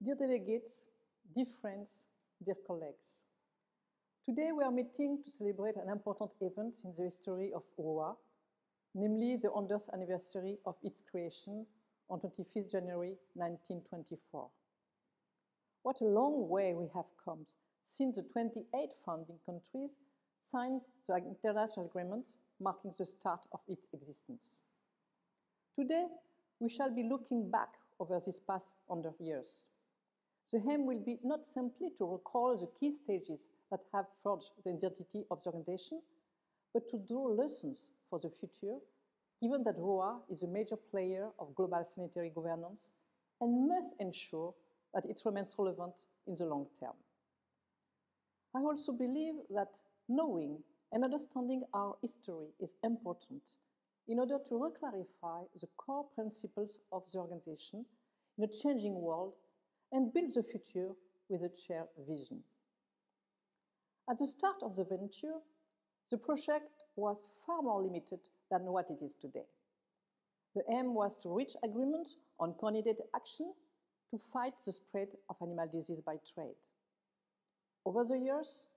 Dear delegates, dear friends, dear colleagues, today we are meeting to celebrate an important event in the history of WOAH, namely the 100th anniversary of its creation on 25th January 1924. What a long way we have come since the 28 founding countries signed the international agreement marking the start of its existence. Today, we shall be looking back over these past 100 years. The aim will be not simply to recall the key stages that have forged the identity of the organization, but to draw lessons for the future, given that WOAH is a major player of global sanitary governance and must ensure that it remains relevant in the long term. I also believe that knowing and understanding our history is important in order to reclarify the core principles of the organization in a changing world and build the future with a shared vision. At the start of the venture, the project was far more limited than what it is today. The aim was to reach agreement on coordinated action to fight the spread of animal disease by trade. Over the years,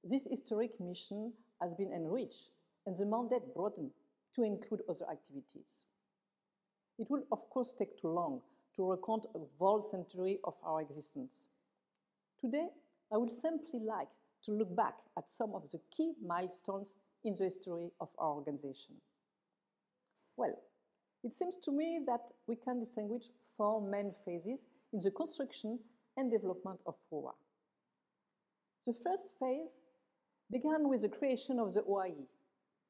this historic mission has been enriched and the mandate broadened to include other activities. It will, of course, take too long to recount a whole century of our existence. Today, I would simply like to look back at some of the key milestones in the history of our organization. Well, it seems to me that we can distinguish four main phases in the construction and development of WOAH. The first phase began with the creation of the OAH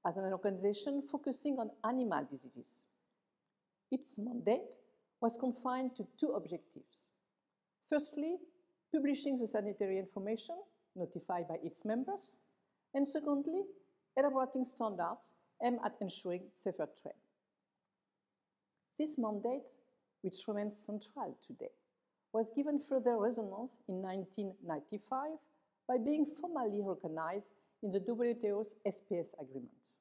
as an organization focusing on animal diseases. Its mandate was confined to two objectives. Firstly, publishing the sanitary information notified by its members, and secondly, elaborating standards aimed at ensuring safer trade. This mandate, which remains central today, was given further resonance in 1995 by being formally recognized in the WTO's SPS agreement.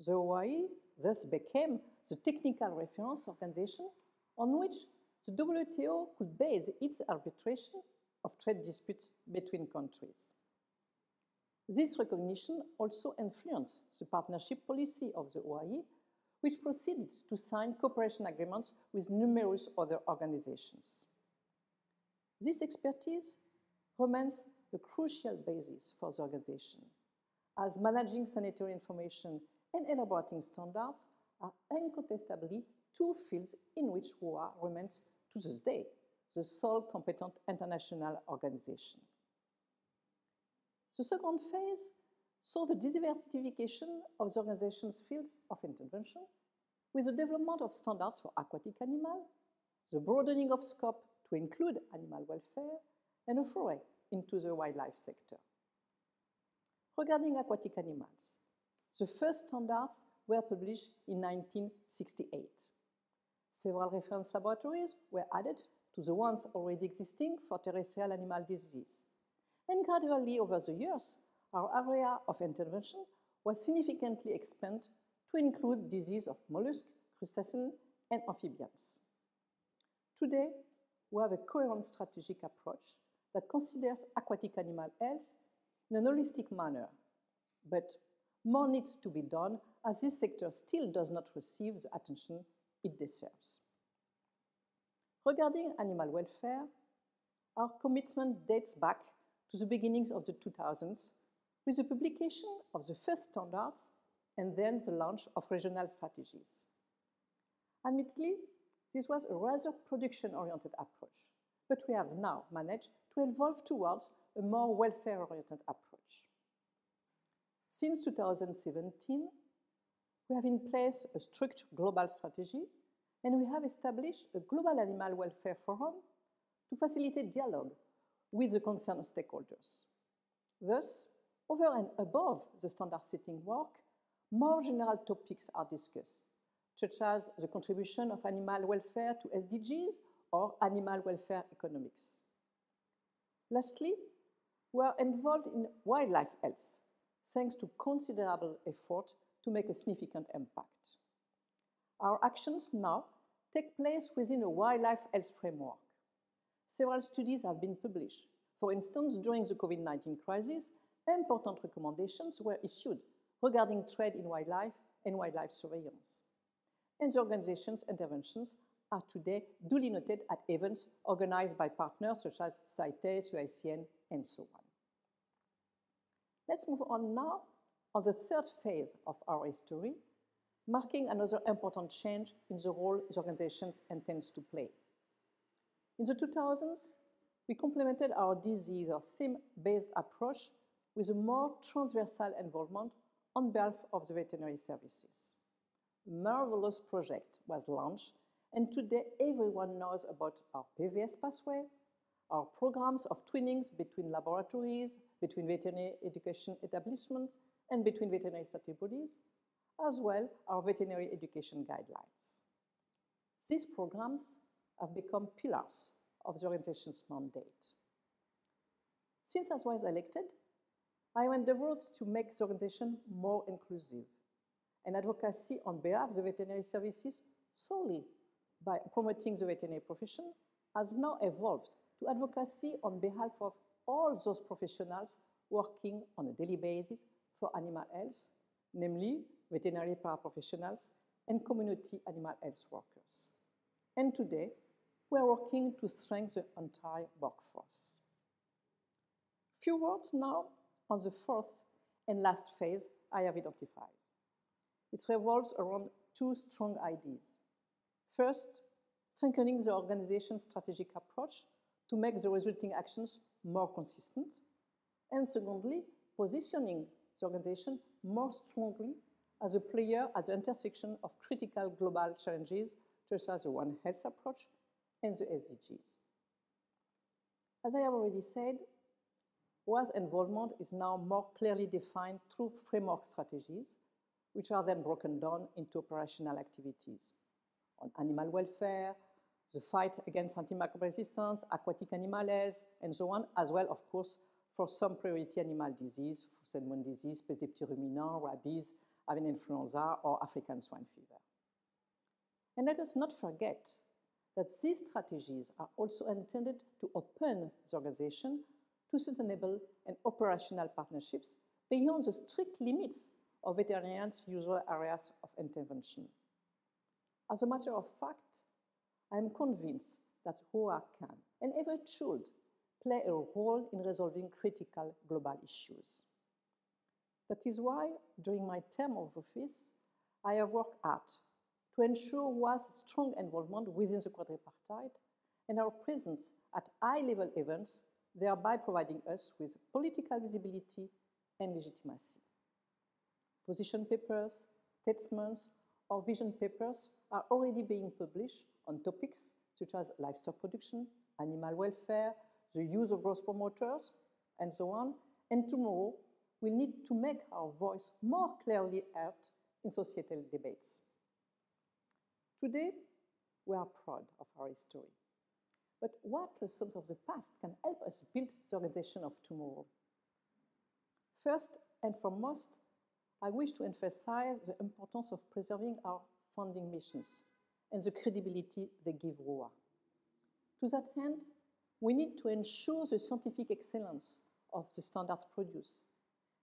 The OAH thus became the technical reference organization on which the WTO could base its arbitration of trade disputes between countries. This recognition also influenced the partnership policy of the OAH, which proceeded to sign cooperation agreements with numerous other organizations. This expertise remains a crucial basis for the organization, as managing sanitary information and elaborating standards are incontestably two fields in which WOAH remains, to this day, the sole competent international organization. The second phase saw the diversification of the organization's fields of intervention with the development of standards for aquatic animals, the broadening of scope to include animal welfare, and a foray into the wildlife sector. Regarding aquatic animals, the first standards were published in 1968. Several reference laboratories were added to the ones already existing for terrestrial animal disease. And gradually over the years, our area of intervention was significantly expanded to include disease of mollusks, crustaceans, and amphibians. Today, we have a coherent strategic approach that considers aquatic animal health in a holistic manner, but more needs to be done as this sector still does not receive the attention it deserves. Regarding animal welfare, our commitment dates back to the beginnings of the 2000s with the publication of the first standards and then the launch of regional strategies. Admittedly, this was a rather production-oriented approach, but we have now managed to evolve towards a more welfare-oriented approach. Since 2017, we have in place a strict global strategy, and we have established a global animal welfare forum to facilitate dialogue with the concerned stakeholders. Thus, over and above the standard-setting work, more general topics are discussed, such as the contribution of animal welfare to SDGs or animal welfare economics. Lastly, we are involved in wildlife health, thanks to considerable effort to make a significant impact. Our actions now take place within a wildlife health framework. several studies have been published. For instance, during the COVID-19 crisis, important recommendations were issued regarding trade in wildlife and wildlife surveillance. And the organization's interventions are today duly noted at events organized by partners such as CITES, UICN, and so on. Let's move on now on the third phase of our history, marking another important change in the role the organization intends to play. In the 2000s, we complemented our disease or theme-based approach with a more transversal involvement on behalf of the veterinary services. A marvelous project was launched, and today everyone knows about our PVS pathway, our programs of twinnings between laboratories, between veterinary education establishments, and between veterinary study bodies, as well our veterinary education guidelines. These programs have become pillars of the organization's mandate. Since I was elected, I endeavored to make the organization more inclusive, and advocacy on behalf of the veterinary services solely by promoting the veterinary profession has now evolved to advocacy on behalf of all those professionals working on a daily basis for animal health, namely veterinary paraprofessionals and community animal health workers. And today, we are working to strengthen the entire workforce. Few words now on the fourth and last phase I have identified. It revolves around two strong ideas. First, strengthening the organization's strategic approach to make the resulting actions more consistent. And secondly, positioning the organization more strongly as a player at the intersection of critical global challenges, such as the One Health approach and the SDGs. As I have already said, WOAH's involvement is now more clearly defined through framework strategies, which are then broken down into operational activities on animal welfare, the fight against antimicrobial resistance, aquatic animal health, and so on, as well, of course, for some priority animal disease, foot and mouth disease, P. ruminant, rabies, avian influenza, or African swine fever. And let us not forget that these strategies are also intended to open the organization to sustainable and operational partnerships beyond the strict limits of veterinarians' usual areas of intervention. As a matter of fact, I am convinced that WOAH can and ever should play a role in resolving critical global issues. That is why, during my term of office, I have worked hard to ensure WOAH's strong involvement within the quadripartite and our presence at high-level events, thereby providing us with political visibility and legitimacy. Position papers, statements, or vision papers are already being published on topics such as livestock production, animal welfare, the use of growth promoters, and so on. And tomorrow, we need to make our voice more clearly heard in societal debates. Today, we are proud of our history. But what lessons of the past can help us build the organization of tomorrow? First and foremost, I wish to emphasize the importance of preserving our founding missions and the credibility they give WOAH. To that end, we need to ensure the scientific excellence of the standards produced,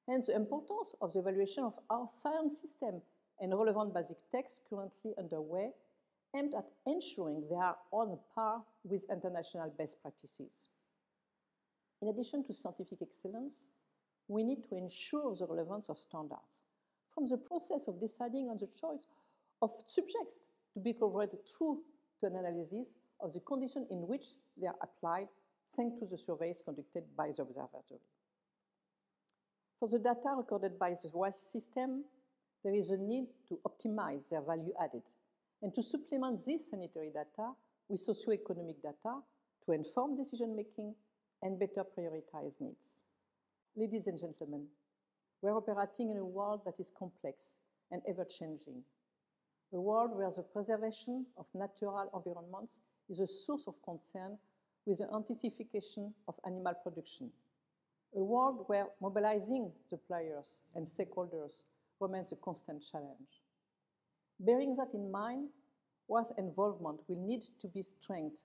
and the importance of the evaluation of our science system and relevant basic texts currently underway, aimed at ensuring they are on par with international best practices. In addition to scientific excellence, we need to ensure the relevance of standards, from the process of deciding on the choice of subjects to be covered through to an analysis of the conditions in which they are applied, thanks to the surveys conducted by the observatory. For the data recorded by the WOAH system, there is a need to optimize their value added and to supplement this sanitary data with socioeconomic data to inform decision-making and better prioritize needs. Ladies and gentlemen, we're operating in a world that is complex and ever-changing, a world where the preservation of natural environments is a source of concern with the intensification of animal production, a world where mobilizing the players and stakeholders remains a constant challenge. Bearing that in mind, WOAH's involvement will need to be strengthened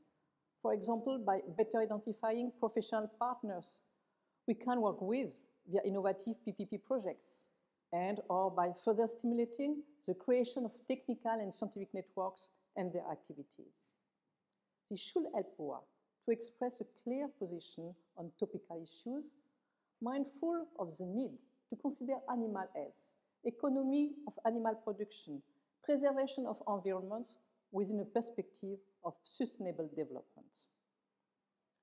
For example, by better identifying professional partners we can work with via innovative PPP projects, and or by further stimulating the creation of technical and scientific networks and their activities. This should help WOAH to express a clear position on topical issues, mindful of the need to consider animal health, economy of animal production, preservation of environments within a perspective of sustainable development.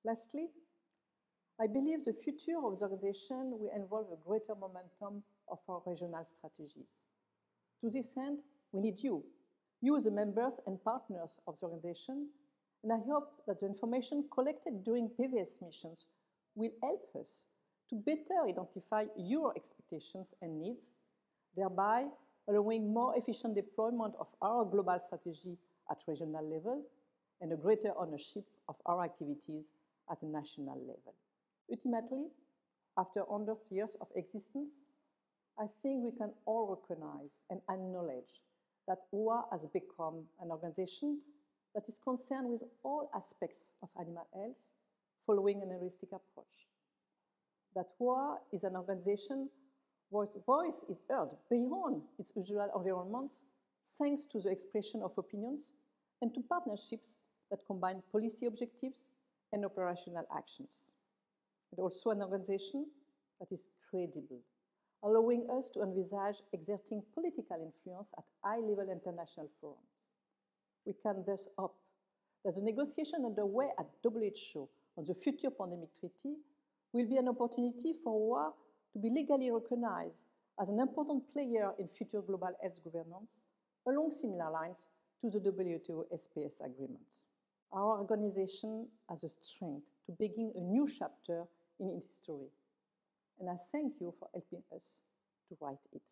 Lastly, I believe the future of the organization will involve a greater momentum of our regional strategies. To this end, we need you, the members and partners of the organization, and I hope that the information collected during previous missions will help us to better identify your expectations and needs, thereby allowing more efficient deployment of our global strategy at regional level and a greater ownership of our activities at a national level. Ultimately, after 100 years of existence, I think we can all recognize and acknowledge that WOAH has become an organization that is concerned with all aspects of animal health following an holistic approach. That WOAH is an organization whose voice is heard beyond its usual environment thanks to the expression of opinions and to partnerships that combine policy objectives and operational actions. And also an organization that is credible, allowing us to envisage exerting political influence at high-level international forums. We can thus hope that the negotiation underway at WHO on the future pandemic treaty will be an opportunity for WOAH to be legally recognized as an important player in future global health governance along similar lines to the WTO SPS agreement. Our organization has the strength to begin a new chapter in its history, and I thank you for helping us to write it.